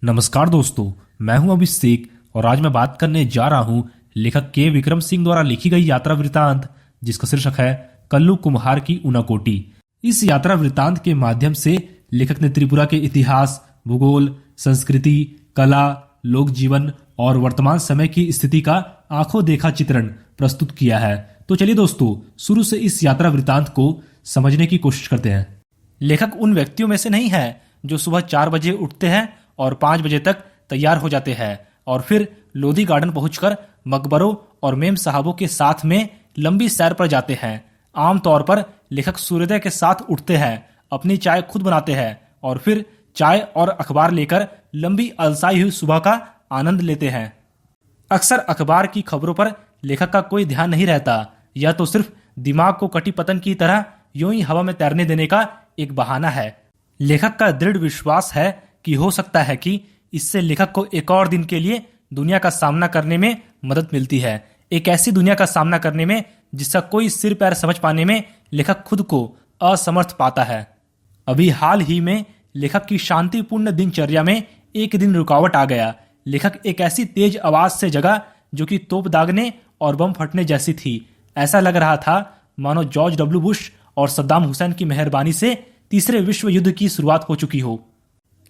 नमस्कार दोस्तों, मैं हूं अभिषेक और आज मैं बात करने जा रहा हूं लेखक के विक्रम सिंह द्वारा लिखी गई यात्रा वृतांत, जिसका शीर्षक है कल्लू कुम्हार की ऊनाकोटी। इस यात्रा वृतांत के माध्यम से लेखक ने त्रिपुरा के इतिहास, भूगोल, संस्कृति, कला, लोक जीवन और वर्तमान समय की स्थिति का आंखों देखा चित्रण प्रस्तुत किया है। तो चलिए दोस्तों, शुरू से इस यात्रा वृतांत को समझने की कोशिश करते हैं। लेखक उन व्यक्तियों में से नहीं है जो सुबह 4 बजे उठते हैं और 5 बजे तक तैयार हो जाते हैं और फिर लोधी गार्डन पहुंचकर मकबरों और मेम साहबों के साथ में लंबी सैर पर जाते हैं। आमतौर पर लेखक सूर्योदय के साथ उठते हैं, अपनी चाय खुद बनाते हैं और फिर चाय और अखबार लेकर लंबी अलसाई हुई सुबह का आनंद लेते हैं। अक्सर अखबार की खबरों पर लेखक का कोई ध्यान नहीं रहता, यह तो सिर्फ दिमाग को कटी पतंग की तरह यूं ही हवा में तैरने देने का एक बहाना है। लेखक का दृढ़ विश्वास है कि हो सकता है कि इससे लेखक को एक और दिन के लिए दुनिया का सामना करने में मदद मिलती है, एक ऐसी दुनिया का सामना करने में जिसका कोई सिर पैर समझ पाने में लेखक खुद को असमर्थ पाता है। अभी हाल ही में लेखक की शांतिपूर्ण दिनचर्या में एक दिन रुकावट आ गया। लेखक एक ऐसी तेज आवाज से जगा जो कि तोप दागने और बम फटने जैसी थी। ऐसा लग रहा था मानो जॉर्ज डब्ल्यू बुश और सद्दाम हुसैन की मेहरबानी से तीसरे विश्व युद्ध की शुरुआत हो चुकी हो।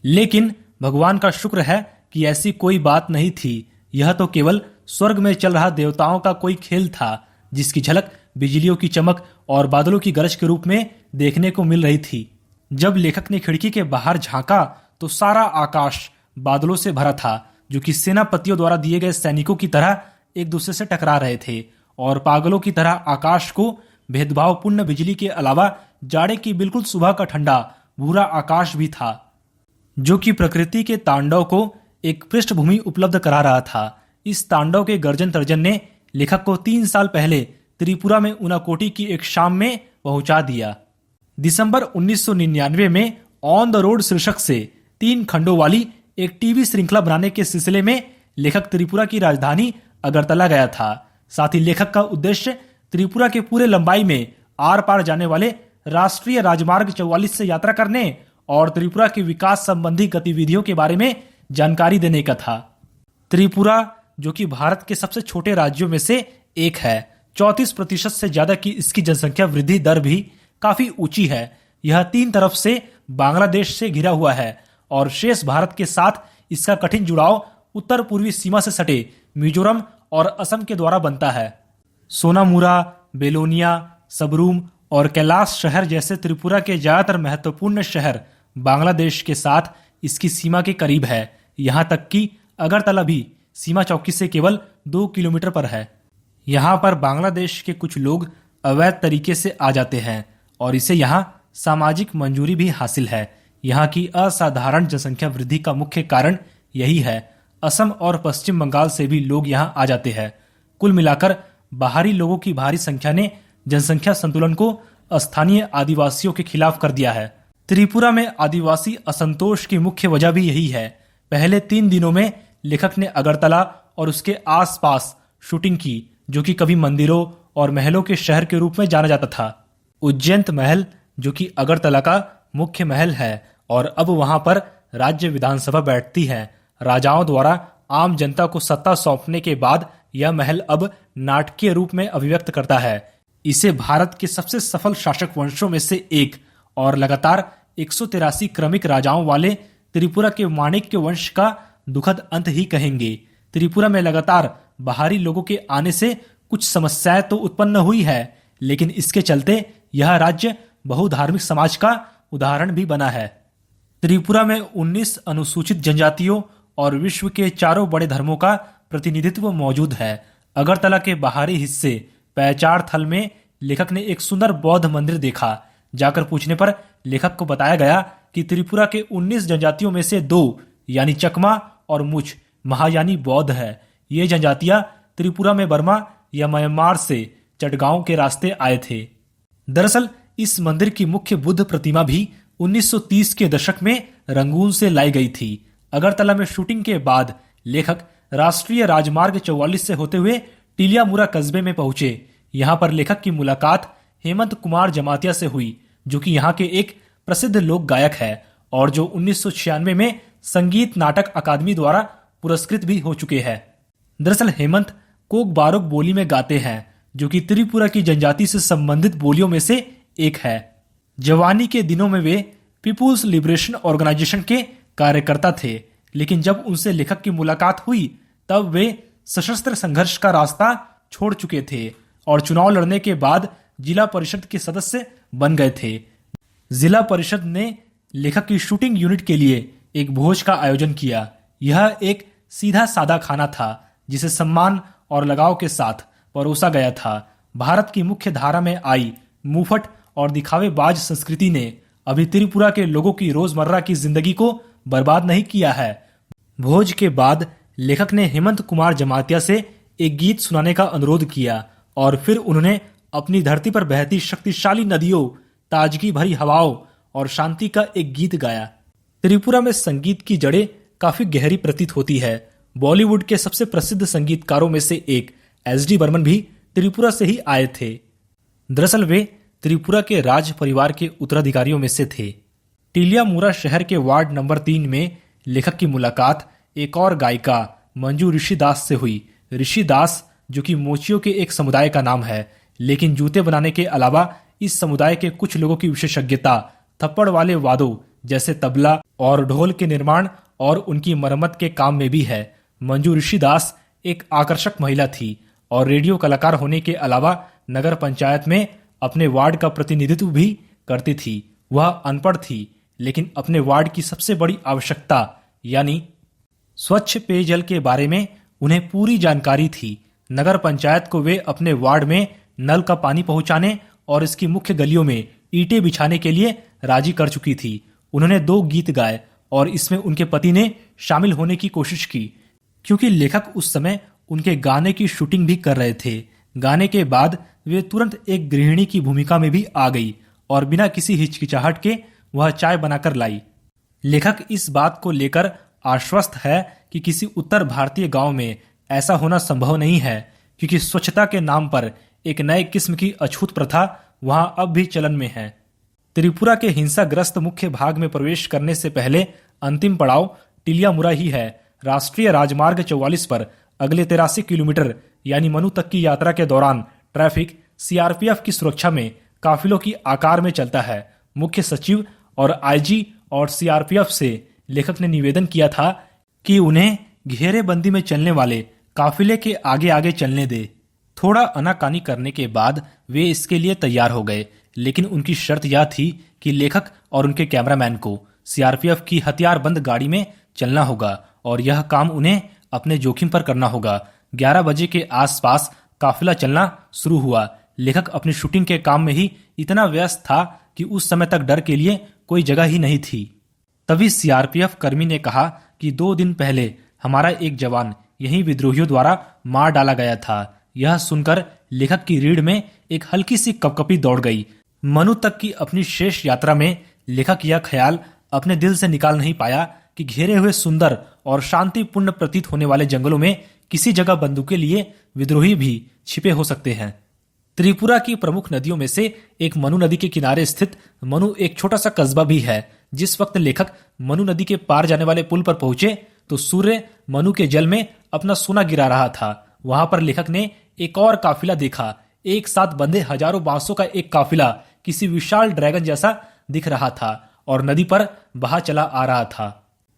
लेकिन भगवान का शुक्र है कि ऐसी कोई बात नहीं थी। यह तो केवल स्वर्ग में चल रहा देवताओं का कोई खेल था, जिसकी झलक बिजलियों की चमक और बादलों की गरज के रूप में देखने को मिल रही थी। जब लेखक ने खिड़की के बाहर झांका तो सारा आकाश बादलों से भरा था, जो कि सेनापतियों द्वारा दिए गए सैनिकों की तरह एक दूसरे से टकरा रहे थे और पागलों की तरह आकाश को भेदभावपूर्ण बिजली के अलावा जाड़े की बिल्कुल सुबह का ठंडा भूरा आकाश भी था, जो कि प्रकृति के तांडव को एक पृष्ठभूमि उपलब्ध करा रहा था। इस तांडव के गर्जन तर्जन ने लेखक को 3 साल पहले त्रिपुरा में ऊनाकोटी की एक शाम में पहुंचा दिया। दिसंबर 1999 में ऑन द रोड शीर्षक से 3 खंडों वाली एक टीवी श्रृंखला बनाने के सिलसिले में लेखक त्रिपुरा की राजधानी अगरतला गया था। साथ ही लेखक का उद्देश्य त्रिपुरा के पूरे लंबाई में आर पार जाने वाले राष्ट्रीय राजमार्ग 44 से यात्रा करने और त्रिपुरा के विकास संबंधी गतिविधियों के बारे में जानकारी देने का था। त्रिपुरा, जो कि भारत के सबसे छोटे राज्यों में से एक है, 34% से ज्यादा की इसकी जनसंख्या वृद्धि दर भी काफी ऊंची है। यह 3 तरफ से बांग्लादेश से घिरा हुआ है और शेष भारत के साथ इसका कठिन जुड़ाव उत्तर पूर्वी सीमा से सटे मिजोरम और असम के द्वारा बनता है। सोनामुरा, बेलोनिया, सबरूम और कैलाश शहर जैसे त्रिपुरा के ज्यादातर महत्वपूर्ण शहर बांग्लादेश के साथ इसकी सीमा के करीब है। यहां तक कि अगरतला भी सीमा चौकी से केवल 2 किलोमीटर पर है। यहां पर बांग्लादेश के कुछ लोग अवैध तरीके से आ जाते हैं और इसे यहां सामाजिक मंजूरी भी हासिल है। यहां की असाधारण जनसंख्या वृद्धि का मुख्य कारण यही है। असम और पश्चिम बंगाल से भी लोग यहां आ जाते हैं। कुल मिलाकर बाहरी लोगों की भारी संख्या ने जनसंख्या संतुलन को स्थानीय आदिवासियों के खिलाफ कर दिया है। त्रिपुरा में आदिवासी असंतोष की मुख्य वजह भी यही है। पहले 3 दिनों में लेखक ने अगरतला और उसके आसपास शूटिंग की, जो कि कभी मंदिरों और महलों के शहर के रूप में जाना जाता था। उज्जैंत महल, जो कि अगरतला का मुख्य महल है और अब वहां पर राज्य विधानसभा बैठती है। राजाओं द्वारा आम जनता को सत्ता सौंपने के बाद यह महल अब नाटकीय रूप में अभिव्यक्त करता है। इसे भारत के सबसे सफल शासक वंशों में से एक और लगातार 183 क्रमिक राजाओं वाले त्रिपुरा के माणिक्य वंश का दुखद अंत ही कहेंगे। त्रिपुरा में लगातार बाहरी लोगों के आने से कुछ समस्याएं तो उत्पन्न हुई है, लेकिन इसके चलते यह राज्य बहुधार्मिक समाज का उदाहरण भी बना है। त्रिपुरा में 19 अनुसूचित जनजातियों और विश्व के 4 बड़े धर्मों का प्रतिनिधित्व मौजूद है। अगरतला के बाहरी हिस्से पैचार थल में लेखक ने एक सुंदर बौद्ध मंदिर देखा। जाकर पूछने पर लेखक को बताया गया कि त्रिपुरा के 19 जनजातियों में से 2 यानी चकमा और मुछ महायानी बौद्ध है। ये जनजातियां त्रिपुरा में बर्मा या म्यांमार से चटगांव के रास्ते आए थे। दरअसल इस मंदिर की मुख्य बुद्ध प्रतिमा भी 1930 के दशक में रंगून से लाई गई थी। अगरतला में शूटिंग के बाद लेखक राष्ट्रीय राजमार्ग 44 से होते हुए टीलियामुरा कस्बे में पहुंचे। यहां पर लेखक की मुलाकात हेमंत कुमार जमातिया से हुई, जो कि यहाँ के एक प्रसिद्ध लोक गायक है और जो 1996 में संगीत नाटक अकादमी द्वारा पुरस्कृत भी हो चुके हैं। दरअसल हेमंत कोक बारोक बोली में गाते हैं, जो कि त्रिपुरा की जनजाति से संबंधित बोलियों में से एक है। जवानी के दिनों में वे पीपुल्स लिबरेशन ऑर्गेनाइजेशन के कार्यकर्ता थे, लेकिन जब उनसे लेखक की मुलाकात हुई तब वे सशस्त्र संघर्ष का रास्ता छोड़ चुके थे और चुनाव लड़ने के बाद जिला परिषद के सदस्य बन गए थे। जिला परिषद ने लेखक की शूटिंग यूनिट के लिए एक भोज का आयोजन किया। यह एक सीधा सादा खाना था जिसे सम्मान और लगाव के साथ परोसा गया था। भारत की मुख्य धारा में आई मुफट और दिखावेबाज संस्कृति ने अभी त्रिपुरा के लोगों की रोजमर्रा की जिंदगी को बर्बाद नहीं किया है। भोज के बाद लेखक ने हेमंत कुमार जमातिया से एक गीत सुनाने का अनुरोध किया और फिर उन्होंने अपनी धरती पर बहती शक्तिशाली नदियों, ताजगी भरी हवाओं और शांति का एक गीत गाया। त्रिपुरा में संगीत की जड़ें काफी गहरी प्रतीत होती है। बॉलीवुड के सबसे प्रसिद्ध संगीतकारों में से एक एस.डी. बर्मन भी त्रिपुरा से ही आए थे। दरअसल वे त्रिपुरा के राज परिवार के उत्तराधिकारियों में से थे। टिलियामुरा शहर के वार्ड नंबर 3 में लेखक की मुलाकात एक और गायिका मंजू ऋषिदास से हुई। ऋषिदास, जो कि मोचियों के एक समुदाय का नाम है, लेकिन जूते बनाने के अलावा इस समुदाय के कुछ लोगों की विशेषज्ञता थप्पड़ वाले वाद्यों जैसे तबला और ढोल के निर्माण और उनकी मरम्मत के काम में भी है। मंजू ऋषिदास एक आकर्षक महिला थी और रेडियो कलाकार होने के अलावा नगर पंचायत में अपने वार्ड का प्रतिनिधित्व भी करती थी। वह अनपढ़ थी, लेकिन अपने वार्ड की सबसे बड़ी आवश्यकता यानी स्वच्छ पेयजल के बारे में उन्हें पूरी जानकारी थी। नगर पंचायत को वे अपने वार्ड में नल का पानी पहुंचाने और इसकी मुख्य गलियों में ईंटें बिछाने के लिए राजी कर चुकी थी। उन्होंने 2 गीत गाए और इसमें उनके पति ने शामिल होने की कोशिश की, क्योंकि लेखक उस समय उनके गाने की शूटिंग भी कर रहे थे। गाने के बाद वे तुरंत एक गृहिणी की भूमिका में भी आ गई और बिना किसी हिचकिचाहट के वह चाय बनाकर लाई। लेखक इस बात को लेकर आश्वस्त है कि किसी उत्तर भारतीय गांव में ऐसा होना संभव नहीं है, क्योंकि स्वच्छता के नाम पर एक नए किस्म की अछूत प्रथा वहां अब भी चलन में है। त्रिपुरा के हिंसाग्रस्त मुख्य भाग में प्रवेश करने से पहले अंतिम पड़ाव टिलियामुरा ही है। राष्ट्रीय राजमार्ग 44 पर अगले 83 किलोमीटर यानी मनु तक की यात्रा के दौरान ट्रैफिक सीआरपीएफ की सुरक्षा में काफिलों की आकार में चलता है। मुख्य सचिव और आईजी और सीआरपीएफ से लेखक ने निवेदन किया था कि उन्हें घेरेबंदी में चलने वाले काफिले के आगे आगे चलने दे। थोड़ा आनाकानी करने के बाद वे इसके लिए तैयार हो गए, लेकिन उनकी शर्त यह थी कि लेखक और उनके कैमरामैन को सीआरपीएफ की हथियारबंद गाड़ी में चलना होगा और यह काम उन्हें अपने जोखिम पर करना होगा। 11 बजे के आसपास काफिला चलना शुरू हुआ। लेखक अपनी शूटिंग के काम में ही इतना व्यस्त था कि उस समय तक डर के लिए कोई जगह ही नहीं थी। तभी सीआरपीएफ कर्मी ने कहा कि 2 दिन पहले हमारा एक जवान यही विद्रोहियों द्वारा मार डाला गया था। यह सुनकर लेखक की रीढ़ में एक हल्की सी कपकपी दौड़ गई। मनु तक की अपनी शेष यात्रा में लेखक यह ख्याल अपने दिल से निकाल नहीं पाया कि घेरे हुए सुंदर और शांतिपूर्ण प्रतीत होने वाले जंगलों में किसी जगह बंदूकें लिए विद्रोही भी छिपे हो सकते हैं। त्रिपुरा की प्रमुख नदियों में से एक मनु नदी के किनारे स्थित मनु एक छोटा सा कस्बा भी है। जिस वक्त लेखक मनु नदी के पार जाने वाले पुल पर पहुंचे तो सूर्य मनु के जल में अपना सोना गिरा रहा था। वहां पर लेखक ने एक और काफिला देखा। एक साथ बंधे हजारों बांसों का एक काफिला किसी विशाल ड्रैगन जैसा दिख रहा था और नदी पर बहा चला आ रहा था।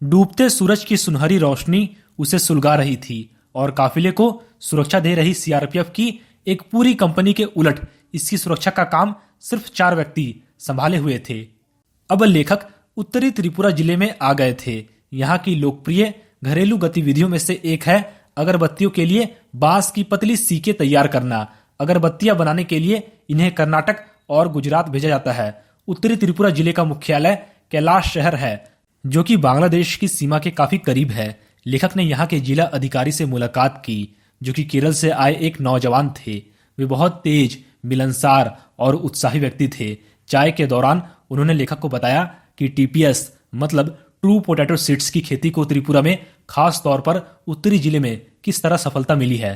डूबते सूरज की सुनहरी रोशनी उसे सुलगा रही थी और काफिले को सुरक्षा दे रही सीआरपीएफ की एक पूरी कंपनी के उलट इसकी सुरक्षा का काम सिर्फ 4 व्यक्ति संभाले हुए थे। अब लेखक उत्तरी त्रिपुरा जिले में आ गए थे। यहाँ की लोकप्रिय घरेलू गतिविधियों में से एक है अगरबत्तियों के लिए बांस की पतली सीकें तैयार करना। अगरबत्तियां बनाने के लिए इन्हें कर्नाटक और गुजरात भेजा जाता है। उत्तरी त्रिपुरा जिले का मुख्यालय कैलाश शहर है, जो कि बांग्लादेश की सीमा के काफी करीब है। लेखक ने यहाँ के जिला अधिकारी से मुलाकात की, जो कि केरल से आए एक नौजवान थे। वे बहुत तेज, मिलनसार और उत्साही व्यक्ति थे। चाय के दौरान उन्होंने लेखक को बताया कि टीपीएस मतलब ट्रू पोटैटो सीड्स की खेती को त्रिपुरा में खास तौर पर उत्तरी जिले में किस तरह सफलता मिली है।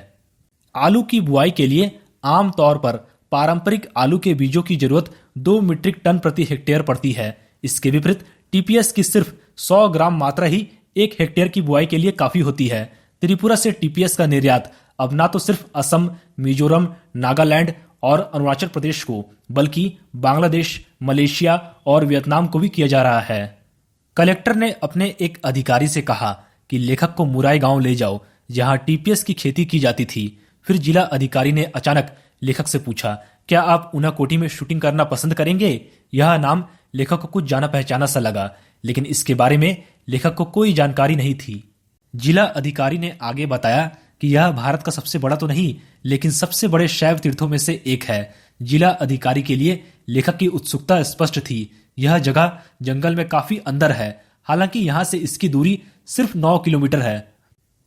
आलू की बुआई के लिए आम तौर पर पारंपरिक आलू के बीजों की जरूरत 2 मीट्रिक टन प्रति हेक्टेयर पड़ती है। इसके विपरीत टीपीएस की सिर्फ 100 ग्राम मात्रा ही 1 हेक्टेयर की बुआई के लिए काफी होती है। त्रिपुरा से टीपीएस का निर्यात अब ना तो सिर्फ असम, मिजोरम, नागालैंड और अरुणाचल प्रदेश को, बल्कि बांग्लादेश, मलेशिया और वियतनाम को भी किया जा रहा है। कलेक्टर ने अपने एक अधिकारी से कहा कि लेखक को मुराई गांव ले जाओ, जहां टीपीएस की खेती की जाती थी। फिर जिला अधिकारी ने अचानक लेखक से पूछा, क्या आप ऊनाकोटी में शूटिंग करना पसंद करेंगे? यह नाम लेखक को कुछ जाना पहचाना सा लगा, लेकिन इसके बारे में लेखक को कोई जानकारी नहीं थी। जिला अधिकारी ने आगे बताया कि यह भारत का सबसे बड़ा तो नहीं, लेकिन सबसे बड़े शैव तीर्थों में से एक है। जिला अधिकारी के लिए लेखक की उत्सुकता स्पष्ट थी। यह जगह जंगल में काफी अंदर है, हालांकि यहां से इसकी दूरी सिर्फ 9 किलोमीटर है।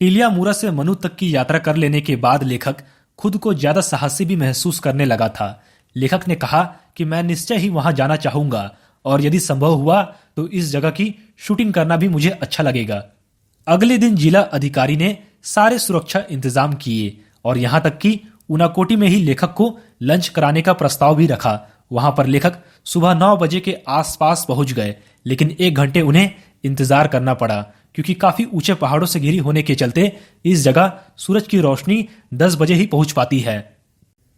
टिलियामुरा से मनु तक की यात्रा कर लेने के बाद लेखक खुद को ज्यादा साहसी भी महसूस करने लगा था। लेखक ने कहा कि मैं निश्चय ही वहां जाना चाहूंगा और यदि संभव हुआ तो इस जगह की शूटिंग करना भी मुझे अच्छा लगेगा। अगले दिन जिला अधिकारी ने सारे सुरक्षा इंतजाम किए और यहां तक कि ऊनाकोटी में ही लेखक को लंच कराने का प्रस्ताव भी रखा। वहां पर लेखक सुबह 9 बजे के आसपास पहुंच गए, लेकिन 1 घंटे उन्हें इंतजार करना पड़ा, क्योंकि काफी ऊंचे पहाड़ों से घिरी होने के चलते इस जगह सूरज की रोशनी 10 बजे ही पहुंच पाती है।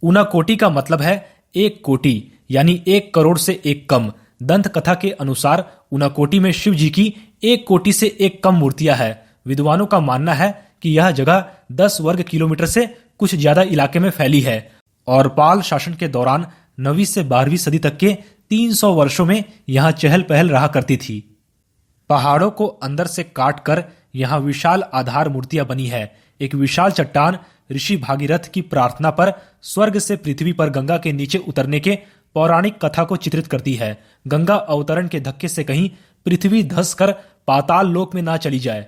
ऊनाकोटी का मतलब है 1 कोटि, यानी 1 करोड़ से 1 कम। दंत कथा के अनुसार ऊनाकोटी में शिव जी की 1 कोटि से 1 कम मूर्तियां हैं। विद्वानों का मानना है कि यह जगह 10 वर्ग किलोमीटर से कुछ ज्यादा इलाके में फैली है और पाल शासन के दौरान 9वीं से 12वीं सदी तक के 300 वर्षों में यहां चहल पहल रहा करती थी। पहाड़ों को अंदर से काट कर यहाँ विशाल आधार मूर्तियां बनी है। एक विशाल चट्टान ऋषि भागीरथ की प्रार्थना पर स्वर्ग से पृथ्वी पर गंगा के नीचे उतरने के पौराणिक कथा को चित्रित करती है। गंगा अवतरण के धक्के से कहीं पृथ्वी धंस कर पाताल लोक में ना चली जाए,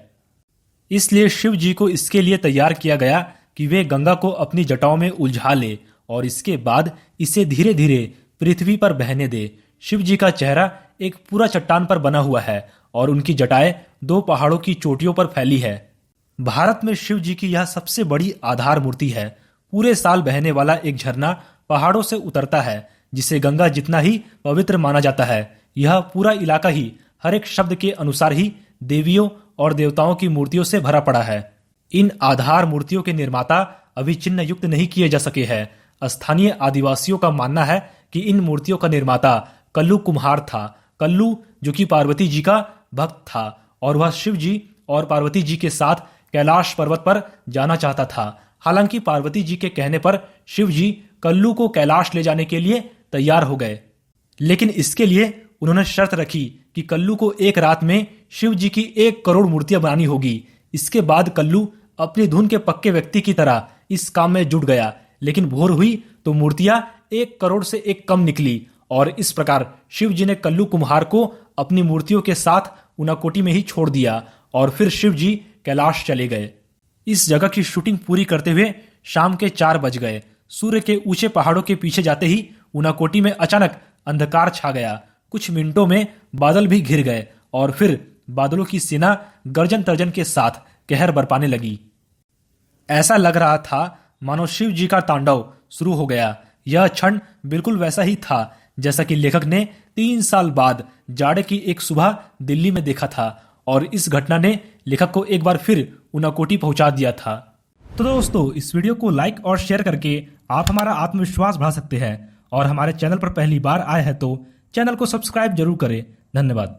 इसलिए शिव जी को इसके लिए तैयार किया गया कि वे गंगा को अपनी जटाओं में उलझा ले और इसके बाद इसे धीरे धीरे पृथ्वी पर बहने दे। शिव जी का चेहरा एक पूरा चट्टान पर बना हुआ है और उनकी जटाएं 2 पहाड़ों की चोटियों पर फैली है। भारत में शिव जी की यह सबसे बड़ी आधार मूर्ति है। पूरे साल बहने वाला एक झरना पहाड़ों से उतरता है, जिसे गंगा जितना ही पवित्र माना जाता है। यह पूरा इलाका ही हर एक शब्द के अनुसार ही देवियों और देवताओं की मूर्तियों से भरा पड़ा है। इन आधार मूर्तियों के निर्माता अभी चिन्ह युक्त नहीं किए जा सके हैं। स्थानीय आदिवासियों का मानना है कि इन मूर्तियों का निर्माता कल्लू कुम्हार था। कल्लू जो कि पार्वती जी का भक्त था और वह शिव जी और पार्वती जी के साथ कैलाश पर्वत पर जाना चाहता था। हालांकि पार्वती जी के कहने पर शिव जी कल्लू को कैलाश ले जाने के लिए तैयार हो गए, लेकिन इसके लिए उन्होंने शर्त रखी कि कल्लू को एक रात में शिव जी की 1 करोड़ मूर्तियां बनानी होगी। इसके बाद कल्लू अपनी धुन के पक्के व्यक्ति की तरह इस काम में जुट गया, लेकिन भोर हुई तो मूर्तियां 1 करोड़ से 1 कम निकली और इस प्रकार शिव जी ने कल्लू कुम्हार को अपनी मूर्तियों के साथ ऊनाकोटी में ही छोड़ दिया और फिर शिव जी कैलाश चले गए। इस जगह की शूटिंग पूरी करते हुए शाम के 4 बज गए। सूर्य के ऊंचे पहाड़ों के पीछे जाते ही ऊनाकोटी में अचानक अंधकार छा गया। कुछ मिनटों में बादल भी घिर गए और फिर बादलों की सेना गर्जन तर्जन के साथ कहर बरपाने लगी। ऐसा लग रहा था मानो शिव जी का तांडव शुरू हो गया। यह क्षण बिल्कुल वैसा ही था जैसा कि लेखक ने 3 साल बाद जाड़े की एक सुबह दिल्ली में देखा था और इस घटना ने लेखक को एक बार फिर ऊनाकोटी पहुंचा दिया था। तो दोस्तों, इस वीडियो को लाइक और शेयर करके आप हमारा आत्मविश्वास बढ़ा सकते हैं और हमारे चैनल पर पहली बार आए हैं तो चैनल को सब्सक्राइब जरूर करें। धन्यवाद।